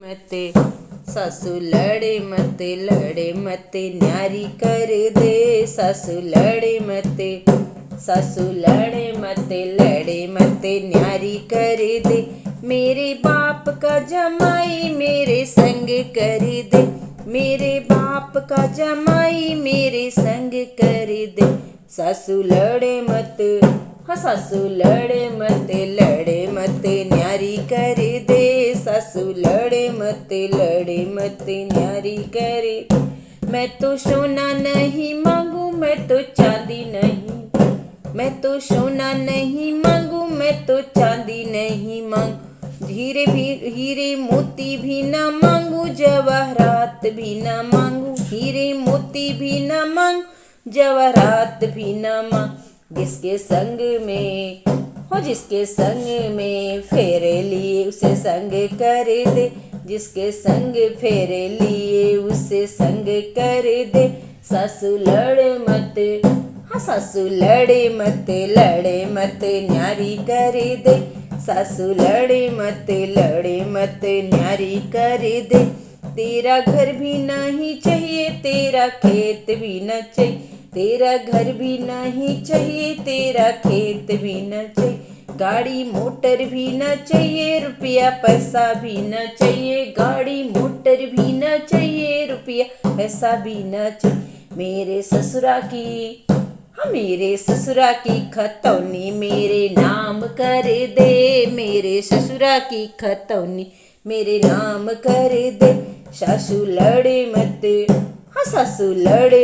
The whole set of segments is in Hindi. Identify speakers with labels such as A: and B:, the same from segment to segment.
A: मते सासू लड़े मते न्यारी कर दे। सासू लड़े मते लड़े मते न्यारी कर दे। मेरे बाप का जमाई मेरे संग कर दे। मेरे बाप का जमाई मेरे संग कर दे। सासू लड़े मत, हाँ सासू लड़े मत न्यारी कर दे। सासू लड़े मत न्यारी कर। मैं तो सोना नहीं मांगू, मैं तो चांदी नहीं। मैं तो सोना नहीं मांगू, मैं तो चांदी नहीं मांगू। हीरे मोती भी ना मांगू, जवाहरात भी ना मांगू। हीरे मोती भी ना मांगू, जवाहरात भी ना मांगू। जिसके संग में फेरे लिए उसे संग कर दे। जिसके संग फेरे लिए उसे संग कर दे। सासू लड़े मत, हाँ सासू लड़े मत न्यारी कर दे। सासू लड़े मत न्यारी कर दे। तेरा घर भी नहीं चाहिए, तेरा खेत भी न चाहिए। तेरा घर भी नहीं चाहिए, तेरा खेत भी न चाहिए। गाड़ी मोटर भी न चाहिए, रुपया पैसा भी न चाहिए। गाड़ी मोटर भी न चाहिए, रुपया पैसा भी न चाहिए। मेरे ससुरा की खतौनी मेरे नाम कर दे। मेरे ससुरा की खतौनी मेरे नाम कर दे। सासू लड़े मत, हाँ सासू लड़े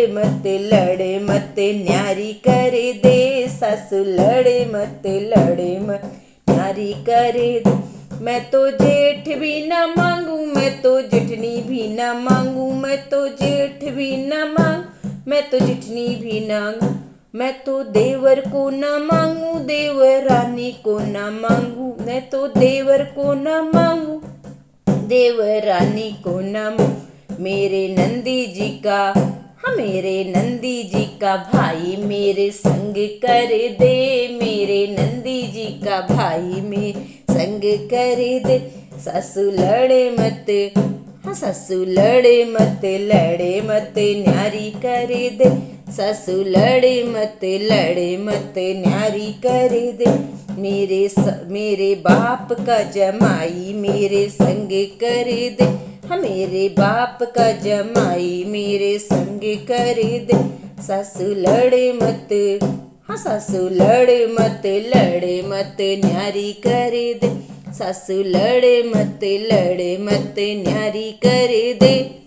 A: मत न्यारी कर दे। सासू लड़े मत न्यारी कर दे। मैं तो जेठ भी न मांगू, मैं तो जेठनी भी न मांगू। मैं तो जेठ भी न मांगू, मैं तो जेठनी भी न मांगू। मैं तो देवर को न मांगू, देवर रानी को न मांगू। मैं तो देवर को न मांगू, देवर रानी को न मांगू। मेरे नंदी जी का भाई मेरे संग कर दे। मेरे नंदी जी का भाई मेरे संग कर दे। सासू लड़े मत, हाँ सासू लड़े मत न्यारी कर दे। सासू लड़े मत न्यारी कर दे। मेरे बाप का जमाई मेरे संग कर दे। हाँ मेरे बाप का जमाई मेरे संग कर दे। सासू लड़े मत, हाँ सासू लड़े मत न्यारी कर दे। सासू लड़े मत न्यारी कर दे।